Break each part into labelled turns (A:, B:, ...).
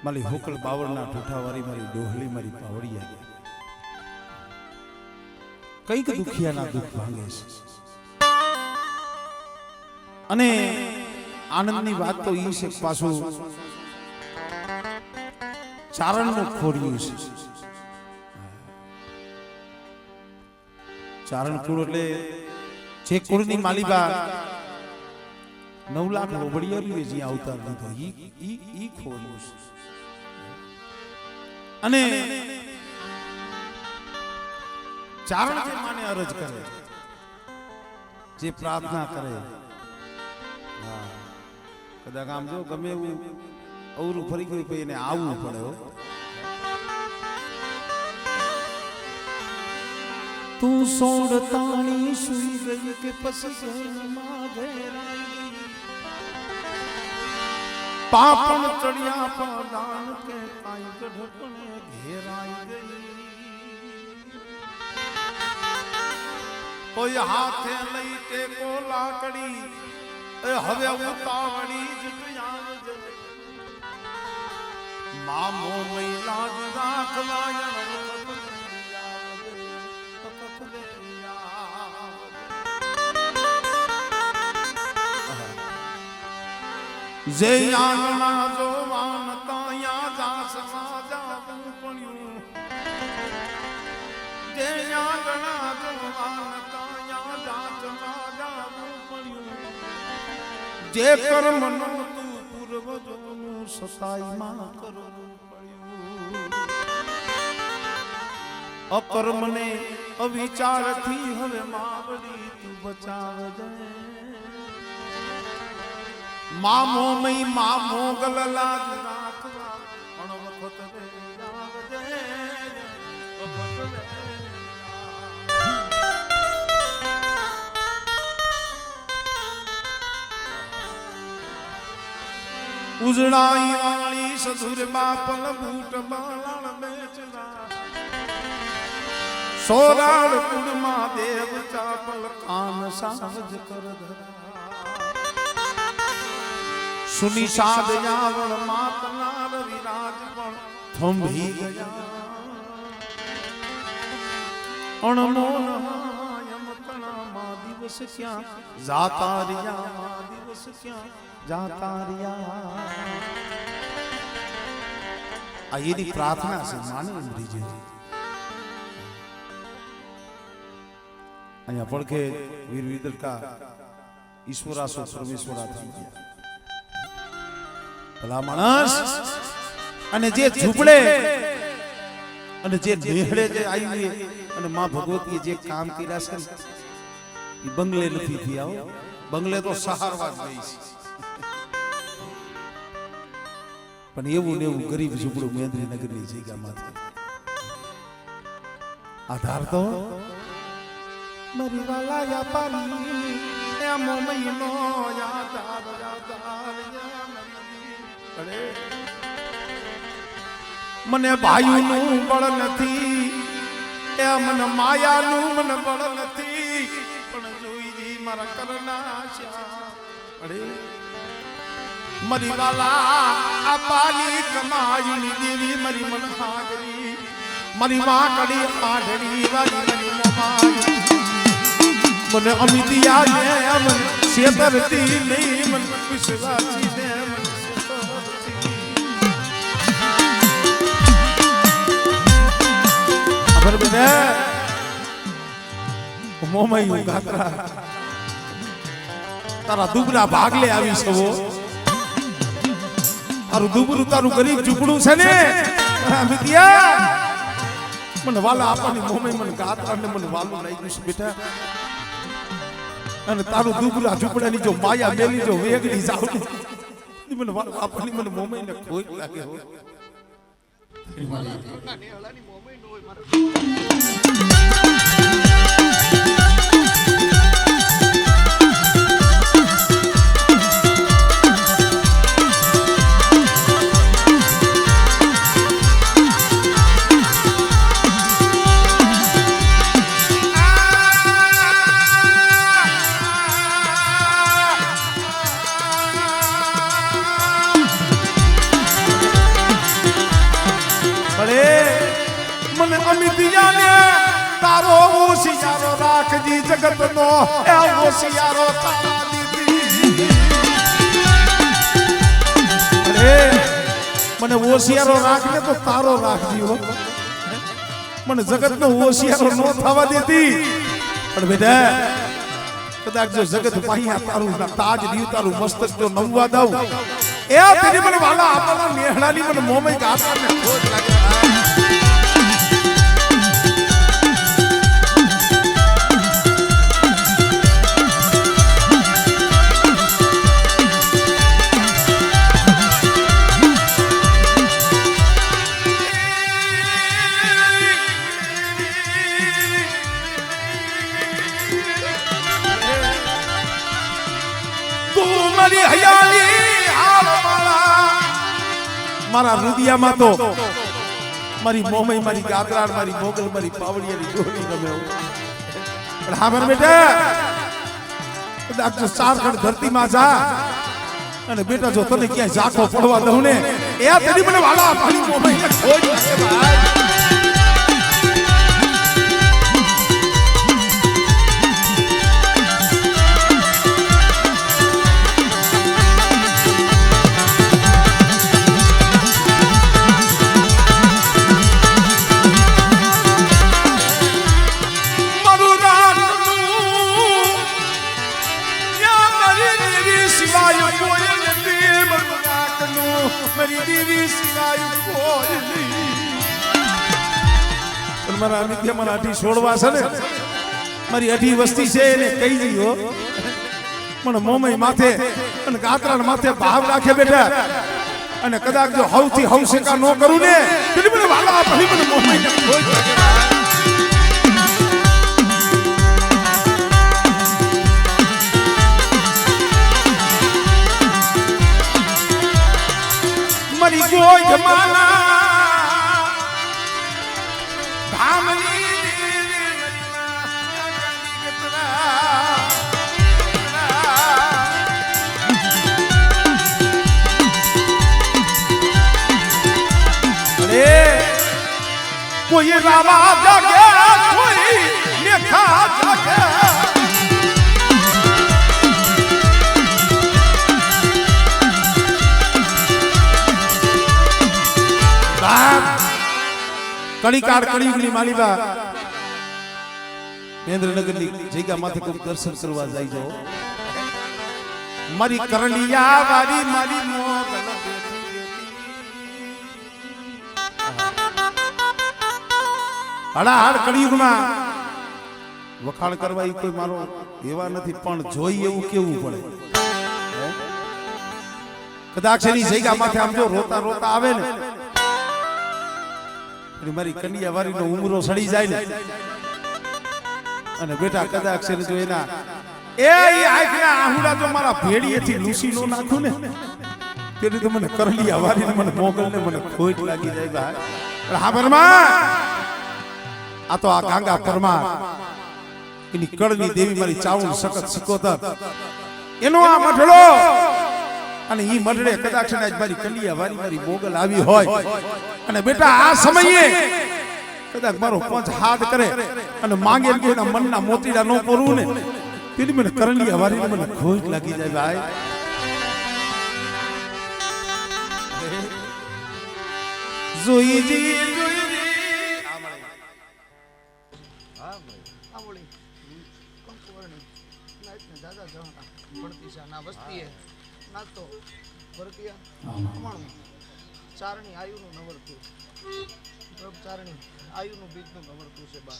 A: મારી હોકલ બાવળના ઠૂઠાવાળી મારી ડોહલી મારી પાવડિયા કઈક દુખિયાના દુઃખ ભાંગે છે. અને આનંદની વાત તો ઈ છે પાછું ચારણનું ખોડિયું છે. ચારણ કુળ એટલે જે કુળની માલિબા 9 લાખ ઓબડિયારીએ જ્યાં અવતાર લીધો ઈ ખોડિયું છે. અને ચારણ જે માને અરજ કરે, જે પ્રાર્થના કરે, કદાચ આમ જો ગમે એવું અવરું ફરી ગયું પછી એને આવવું પડે. તું સોડ તાણી સુઈ ગઈ કે પછી પાપણ ચડિયા પાદાન કે કાઈ ગઢપણે ઘેરાઈ ગઈ. કોઈ હાથે લઈ ટેકો લાકડી હવે ઉતાવળી જુટિયા મામો મહિલા જ રાખવાય જે આંગણા જોવાન તાયા જાસ સાજાવું પડ્યું. જે આંગણા જોવાન તાયા જાસ સાજાવું પડ્યું. જે કર્મ નતું પૂર્વજોનું સતાઈમાં કરવું પડ્યું. અકર્મને અવિચારથી હવે માવડી તું બચાવજે. મામો મઈ મામો ગલલા જ રાખવા પણ વખત રે આવજે. ઉજળાઈ વાળી સસુર બાપલ બૂટ બાળણ બેચના સોરાળ કુળમાં દેવ ચાપલ કાન સાવજ કર ધરા. સુની સાદ યાવળ માતનાર વિરાજ પણ થંભી ગયા. અણમોલ યમતણા માં દિવસ ક્યાં જાતા રહ્યા. માં દિવસ ક્યાં જાતા રહ્યા. આ એની પ્રાર્થના છે. માને અંગ્રેજી અહીંયા પડખે વીર વિદલકા ઈશ્વરાસો પરમેશ્વરા થઈ ગયા. ભલા માણસ અને જે ઝૂંપડે અને જે નેહડે જે આવી અને માં ભગવતીએ જે કામ કર્યા છે એ બંગલે નથી થયા. બંગલે તો સહારવા જ ગઈ છે. પણ એવું ને એવું ગરીબ ઝૂંપડું મેંદરી નગરની જગ્યામાં આધાર તો મારી વાલા યા પાલી એમ મહિનો યાદ મને ભાઈનું બળ નથી એ મને માયાનું મને બળ નથી પણ જોઈ મારા કરના અરે મરી વાલા આ પાલી કમાઈની દેવી મરી મન હાગરી મરી વાકડી આઢડી વાલી મરી મોમાઈ મને અમિતિયા ને મને સેતરતી નહીં મને વિશ્વાસી ને મોમાઈ ગાત્રા તારા દુબરા ભાગલે આવી સવો. તારું દુબરું તારું ગરીબ ઝૂંપડું છે ને મને વાલા આપવાની મોમાઈ મને ગાત્રા ને મને વાલું લાગ્યું છે બેટા. અને તારું દુબરા ઝૂંપડાની જો માયા મેલી જો વેગડી જાવ મને વાલા આપવાની મને મોમાઈ ને કોઈ લાગે હો. તારો હોશિયારો રાખજી જગતનો એ હોશિયારો તારા દીદી મને હોશિયારો રાખને તો તારો રાખજી હો મને જગતનો હોશિયારો ન થવા દેતી પણ બેટા કદાચ જો જગત પાયા તારું તાજ દીવ તારું મસ્તક જો નવવા દઉં એ તેની મને વાલા આપણા નેહડાની મને મોમય ગાતાને ખોટ લાગે મારા રુદિયામાં તો મારી મોમઈ મારી ગાદરાર મારી મોગલ મારી પાવડિયાની જોડી ગમે પણ હા મારા બેટા કદાચ જો ચારખંડ ધરતીમાં જા અને બેટા જો તને ક્યાંય ઝાખો પડવા દઉં ને એ તેની મને વાલા મારી મોમઈ ખોઈ નાખે ભાઈ મારી દેવી સિવાય કોઈ નહીં મારા નિત્ય મારા અઢી છોડવા છે ને મારી અઢી વસ્તી છે એને કહી દીધો મને મોમઈ માથે અને ગાત્રાણ માથે ભાવ રાખે બેઠા અને કદાચ જો હવથી હવ શેકા ન કરું ને તો મને વાલા ભલી મને મોમઈ ને ખોઈ મારી કોઈ જમાના ધામની કોઈ રાવા જાગે કોઈ લેખા જાગે કડીકાર કડીની માલીબા મહેન્દ્રનગરની જગ્યા માથે કોઈ દર્શન કરવા જાય જો મારી કરલિયા વાળી મારી મોગલ હડાહડ કળિયુગમાં વખાણ કરવા એ કોઈ મારો એવા નથી પણ જોઈ એવું કેવું પડે કદાચ એની જગ્યા માથે આમ જો રોતા રોતા આવે ને મારી કન્યા વારીનો ઉમરો સડી જાય ને અને બેટા કદાચ છે જો એના એ આંખના આહુડા જો મારા ભેડીએથી લૂસી નો નાખું ને તેથી તો મને કરલિયા વારીને મને મોગલને મને ખોટ લાગી જાય ભાઈ પણ હા પરમાર આ તો આ ગાંગા પરમાર એની કળની દેવી મારી ચાવણ સખત સિકોતર એનો આ મઢડો અને ઈ મઢડે કદાચ મારી કલિયા વારી મારી મોગલ આવી હોય અને બેટા આ સમયે કદાચ મારો પંચ હાથ કરે અને માંગે કે એના મનના મોતીડા ન પૂરું ને તેની મને કરલિયા વારીને મને ખોટ લાગી જાય ભાઈ જોઈજી
B: ચારણી આયુનું નવરતું ચારણી આયુનું બીજનું નવરતું છે બા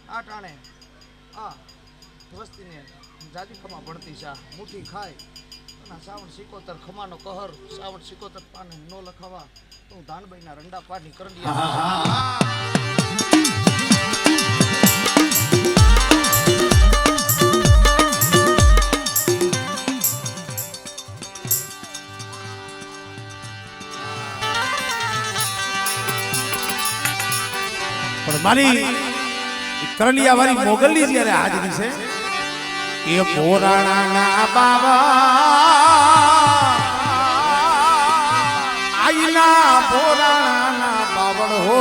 B: આ ટાણે આ વસ્તીને જાજી ખમા ભણતી છે મુઠ્ઠી ખાય અને સાવણ સિકોતર ખમાનો કહર સાવણ સિકોતર પાને નો લખાવા તો હું ધાનબાઈના રંડા પાની કરંડિયા
A: મારી કરલિયા વાળી મોગલની જ્યારે હાજરી છે એ પોરાણાના બાબા આઈના પોરાણાના બાવળ હો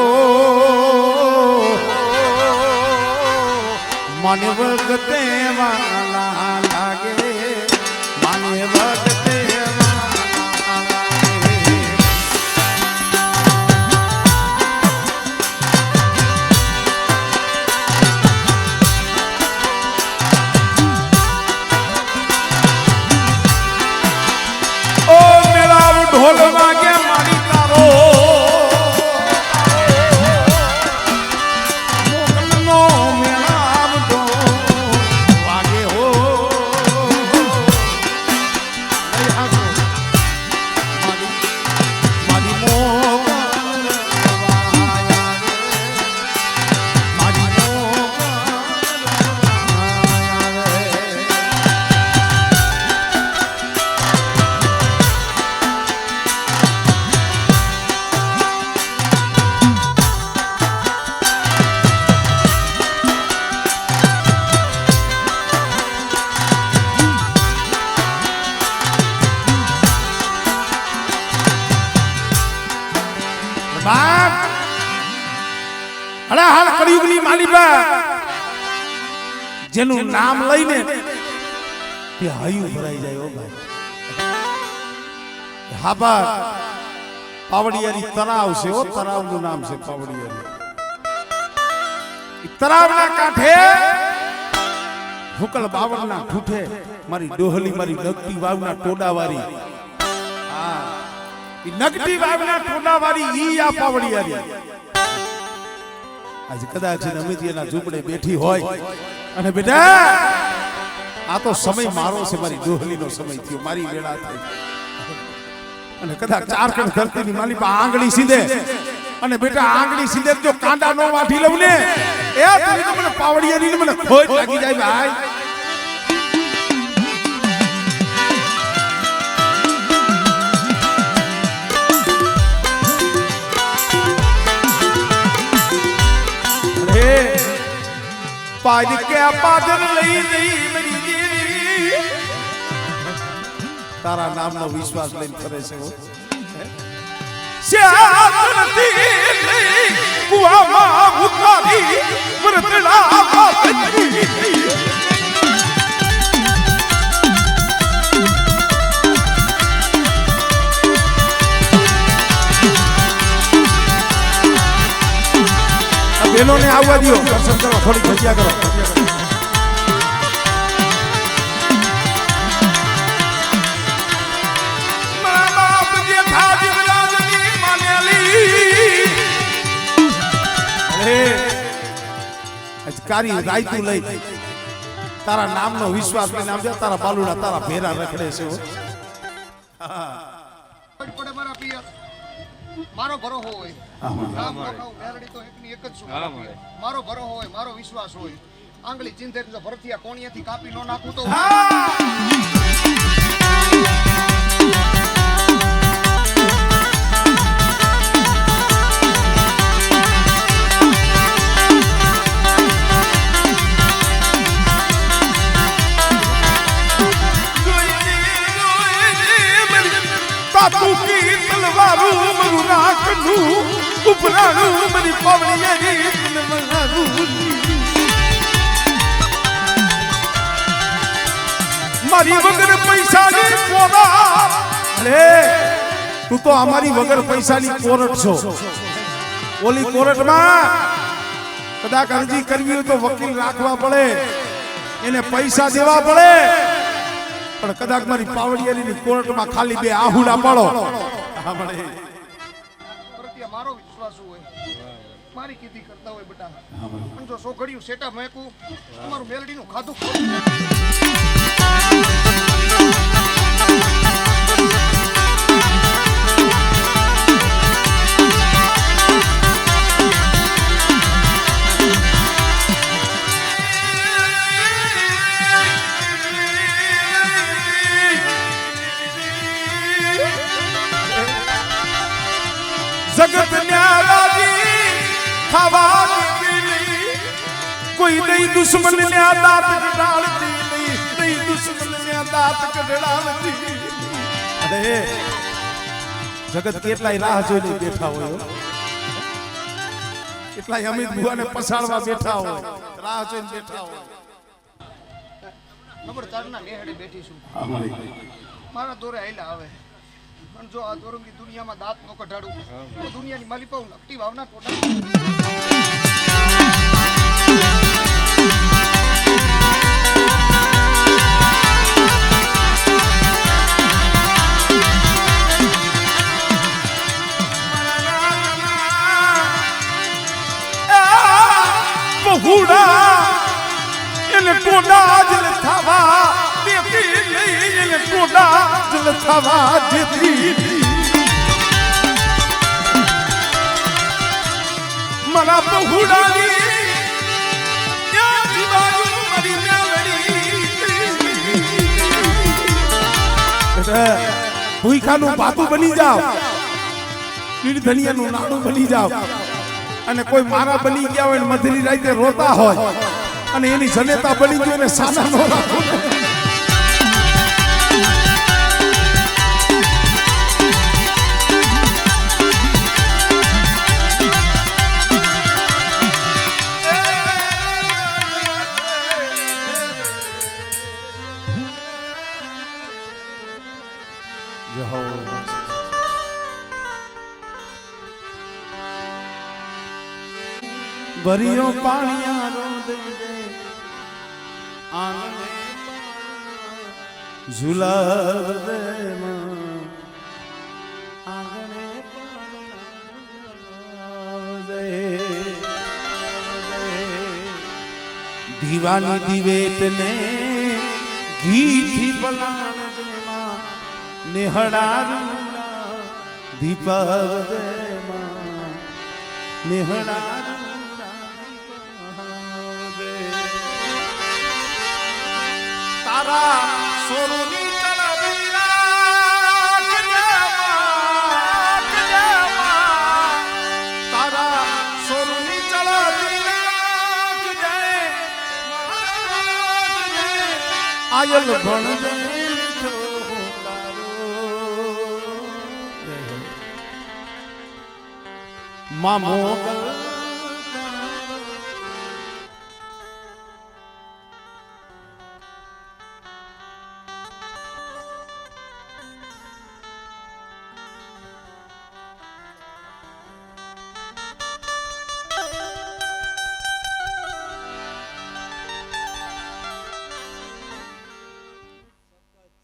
A: માને વખતે વાલા લાગે માને વખતે વાલા લાગે ઓ મેળાવ ઢોલ વાગે મારી તારો મોગલનો મેળાવ ઢોલ વાગે હો અરે હાકો મારી મોગલ વાયા મારી મોગલ બાપ અરે હાલ કળિયુગની માલિબા જેનું નામ લઈને તે હૈયું ભરાઈ જાય ઓ ભાઈ હા બા પાવડિયારી તરાવ છે ઓ તરાવનું નામ છે પાવડિયારી તરાવના કાંઠે હુકલ બાવળના ઠૂઠે મારી ડોહલી મારી નગતી વાવના ટોડાવારી હા નગટી વાવના ટોડાવારી ઈ આ પાવડિયારી આજ કદાચ અમિતિયાના ઝૂંપડે બેઠી હોય અને બેટા આ તો સમય મારો છે મારી ડોહલીનો સમય થયો મારી વેળા થઈ અને કદાચ ચાર કણ ધરતીની માલી પા આંગળી સીધે અને બેટા આંગળી સીધે જો કાંડા નો વાઠી લઉં ને એ તો મને પાવડિયાની મને ખોટ લાગી જાય ભાઈ પાદ કે પાદર લઈ જઈ મરી ગઈ તારા નામનો વિશ્વાસ લઈને ફરે છે હો શ્યામતી કુવામાં ઉતારી વરતડા પાપી બેનોને આવવા દો દર્શન કરો થોડી જગ્યા કરો મારા બાપ જે ખાજી રાજની માનેલી અરે અજકારી રાયતું લઈ તારા નામનો વિશ્વાસ લઈને આવજે તારા બાલુડા તારા ભેરા રખડે છે
B: પડે મારા પિયર મારો ભરોસો હોય નામ લખાવ મેરડી તો એકની એક જ છું મારો ભરોસો હોય મારો વિશ્વાસ હોય આંગળી ચિંતે જો ભરતિયા કોણિયાથી કાપી નો નાખું તો
A: બાપુ કી તલવારું મરું રાખનું ઉપરાણું મરી પાવડિયારી તલવારું મારી વગર પૈસાની પોરા અરે તું તો અમારી વગર પૈસાની કોરટ છો ઓલી કોરટમાં કદાચ અરજી કરવી હોય તો વકીલ રાખવા પડે એને પૈસા દેવા પડે પણ કદાચ મારી પાવડિયાની કોર્ટમાં ખાલી બે આહુડા પાડો
B: ભરતિયા મારો વિશ્વાસ હોય મારી કીધી કરતા હોય બેટા પણ જો સોઘડિયું સેટા મેકું તમારું મેલડીનું ખાધું
A: જગત ન્યારાજી ખાવાની પીલી કોઈ નહીં દુશ્મન ને દાંત કઢાળતી નહીં દુશ્મન ને દાંત કઢાળતી અરે જગત કેટલાય રાહ જોઈને બેઠા હોય કેટલાય અમિત ભુવાને પસાડવા બેઠા હોય રાહ જોઈને બેઠા હોય
B: નંબર 4 ના નેહડે બેઠી છું મારા દોરે આયલા આવે પણ જો આ દોરંગી દુનિયામાં દાંત નો કઢાડું તો દુનિયાની માલી પાઉં નકટી ભાવના ટોટા
A: બહુડા એને ટોડા જલ થવા દેતી નહીં એને ટોડા જલ થવા દેતી મારા બહુડાની ત્યાં જીવાયું મારી મેલડી ભૂખાનું બાતું બની જાવ નિર્ધનિયાનું નાડું બની જાવ અને કોઈ મારા બની ગયા હોય મધરી રાતે રોતા હોય અને એની જનેતા બની ગયો ને સાના નો રાખો ભરિયો પાણીયારો દે આંગણે ઝુલાવ દે આંગણે દે દીવાની દિવેટ ને ઘીથી પલાણ દેમાં નેહડા દીપા દે નેહડા તારા સોરુની તળવીરા કજામાં તારા સોરુની તળવીરા આયલ ભણ દે મામો